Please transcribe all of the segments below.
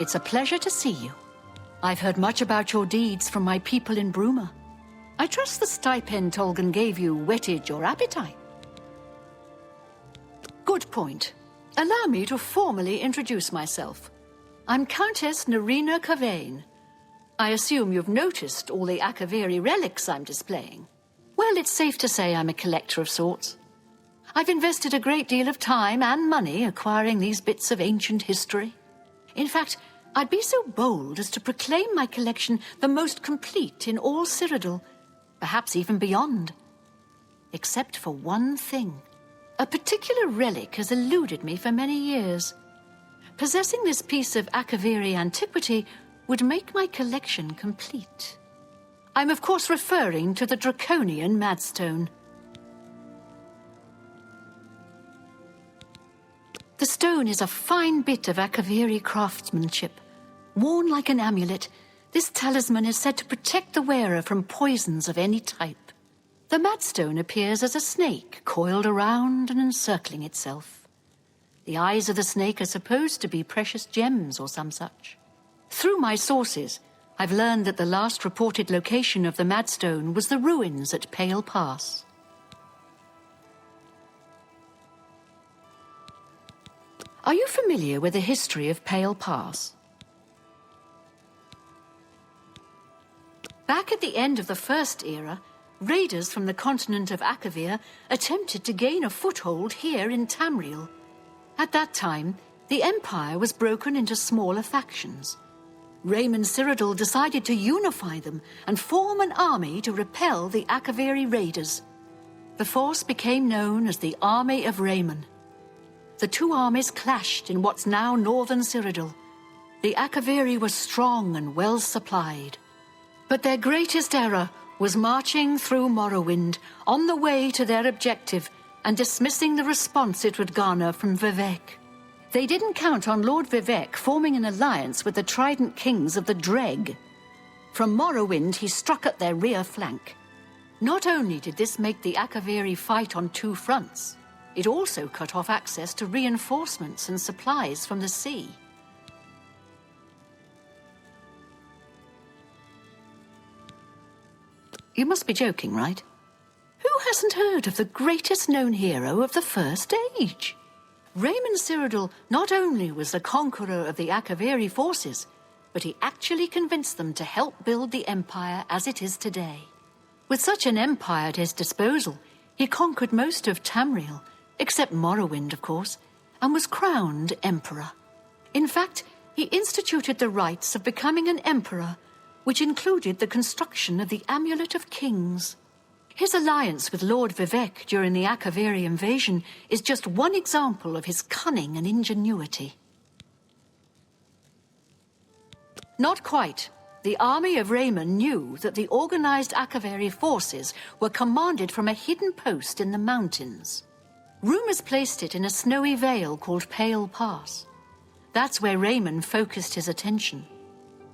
It's a pleasure to see you. I've heard much about your deeds from my people in Bruma. I trust the stipend Tolgan gave you whetted your appetite. Good point. Allow me to formally introduce myself. I'm Countess Nerina Cavane. I assume you've noticed all the Akaviri relics I'm displaying. Well, it's safe to say I'm a collector of sorts. I've invested a great deal of time and money acquiring these bits of ancient history. In fact, I'd be so bold as to proclaim my collection the most complete in all Cyrodiil, perhaps even beyond. Except for one thing. A particular relic has eluded me for many years. Possessing this piece of Akaviri antiquity would make my collection complete. I'm of course referring to the Draconian Madstone. The stone is a fine bit of Akaviri craftsmanship. Worn like an amulet, this talisman is said to protect the wearer from poisons of any type. The Madstone appears as a snake, coiled around and encircling itself. The eyes of the snake are supposed to be precious gems or some such. Through my sources, I've learned that the last reported location of the Madstone was the ruins at Pale Pass. Are you familiar with the history of Pale Pass? Back at the end of the First Era, raiders from the continent of Akavir attempted to gain a foothold here in Tamriel. At that time, the Empire was broken into smaller factions. Raymond Cyrodiil decided to unify them and form an army to repel the Akaviri raiders. The force became known as the Army of Raymond. The two armies clashed in what's now northern Cyrodiil. The Akaviri were strong and well supplied. But their greatest error was marching through Morrowind on the way to their objective and dismissing the response it would garner from Vivec. They didn't count on Lord Vivec forming an alliance with the Trident Kings of the Dreg. From Morrowind, he struck at their rear flank. Not only did this make the Akaviri fight on two fronts, it also cut off access to reinforcements and supplies from the sea. You must be joking, right? Who hasn't heard of the greatest known hero of the First Age? Raymond Cyrodiil not only was the conqueror of the Akaviri forces, but he actually convinced them to help build the Empire as it is today. With such an empire at his disposal, he conquered most of Tamriel, except Morrowind, of course, and was crowned Emperor. In fact, he instituted the rites of becoming an Emperor, which included the construction of the Amulet of Kings. His alliance with Lord Vivec during the Akaviri invasion is just one example of his cunning and ingenuity. Not quite. The army of Raymond knew that the organized Akaviri forces were commanded from a hidden post in the mountains. Rumors placed it in a snowy vale called Pale Pass. That's where Raymond focused his attention.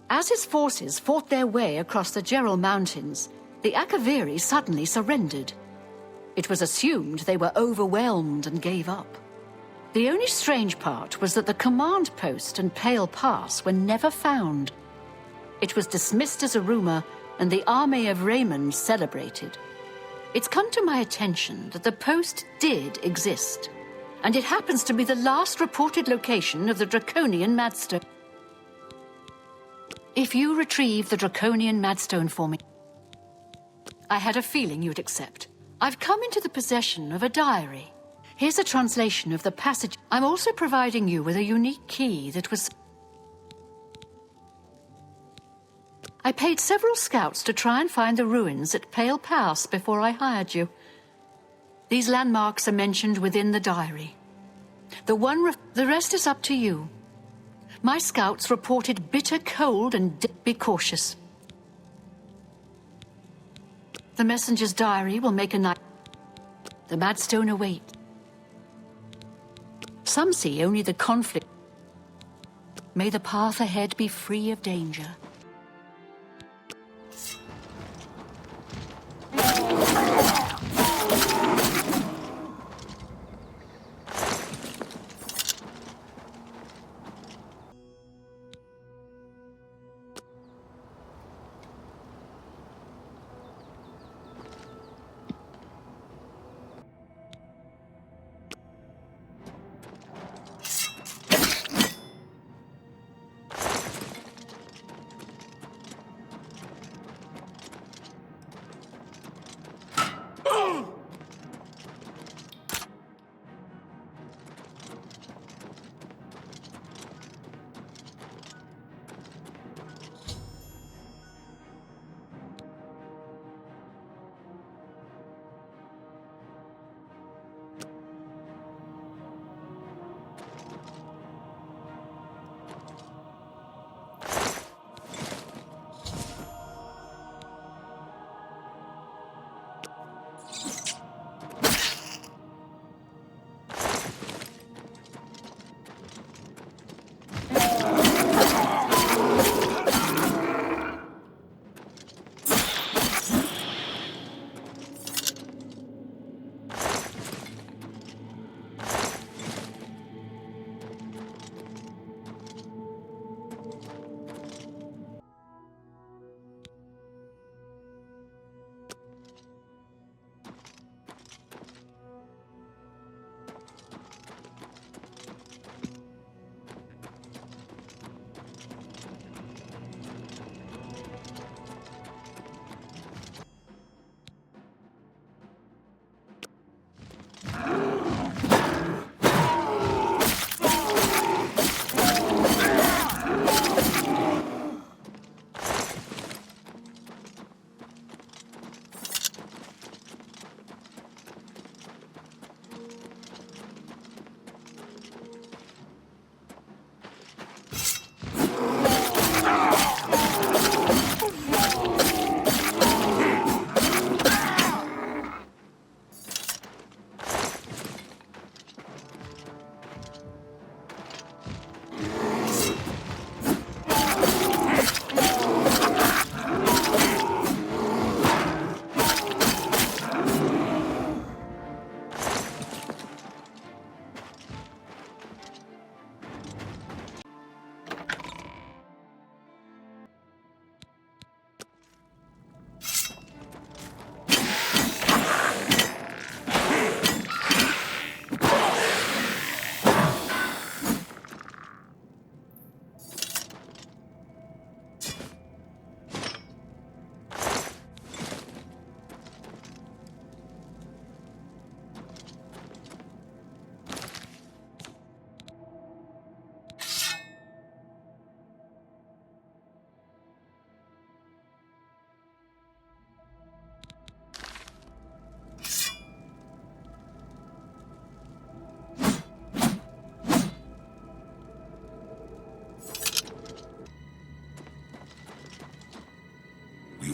As his forces fought their way across the Gerald Mountains, the Akaviri suddenly surrendered. It was assumed they were overwhelmed and gave up. The only strange part was that the command post and Pale Pass were never found. It was dismissed as a rumor, and the army of Raymond celebrated. It's come to my attention that the post did exist, and it happens to be the last reported location of the Draconian Madstone. If you retrieve the Draconian Madstone for me, I had a feeling you'd accept. I've come into the possession of a diary. Here's a translation of the passage. I'm also providing you with a unique key that was... I paid several scouts to try and find the ruins at Pale Pass before I hired you. These landmarks are mentioned within the diary. The rest is up to you. My scouts reported bitter cold and be cautious. The messenger's diary will make a night. The Madstone awaits. Some see only the conflict. May the path ahead be free of danger.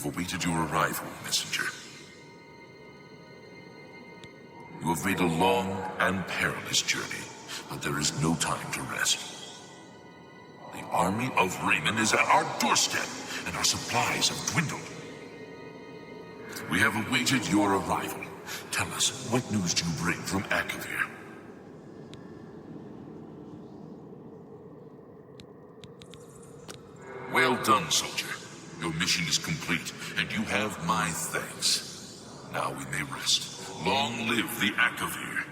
We've awaited your arrival, messenger. You have made a long and perilous journey, but there is no time to rest. The army of Raymond is at our doorstep, and our supplies have dwindled. We have awaited your arrival. Tell us, what news do you bring from Akavir? Well done, soldier. Your mission is complete, and you have my thanks. Now we may rest. Long live the Akavir.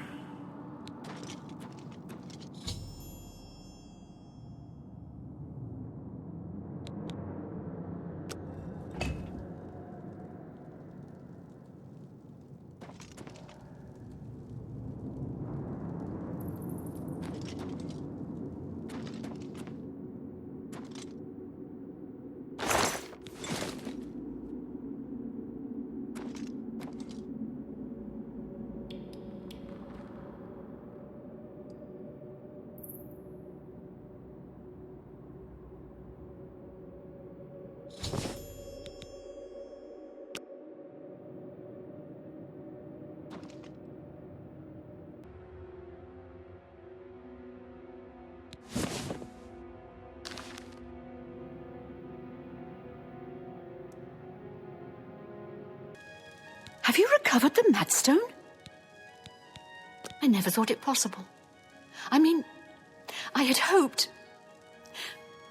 Have you recovered the Madstone? I never thought it possible. I mean, I had hoped.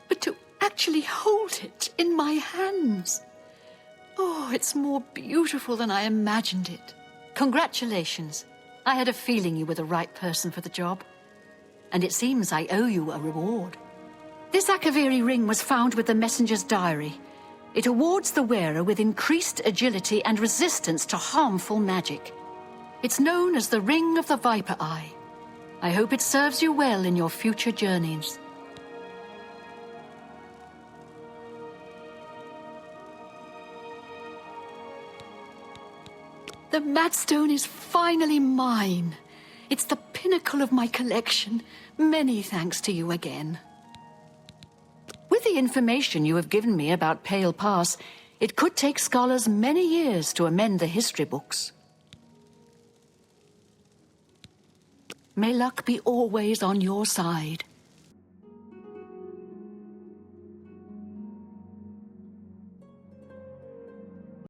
But to actually hold it in my hands. Oh, it's more beautiful than I imagined it. Congratulations. I had a feeling you were the right person for the job. And it seems I owe you a reward. This Akaviri ring was found with the messenger's diary. It awards the wearer with increased agility and resistance to harmful magic. It's known as the Ring of the Viper Eye. I hope it serves you well in your future journeys. The Madstone is finally mine. It's the pinnacle of my collection. Many thanks to you again. With the information you have given me about Pale Pass, it could take scholars many years to amend the history books. May luck be always on your side.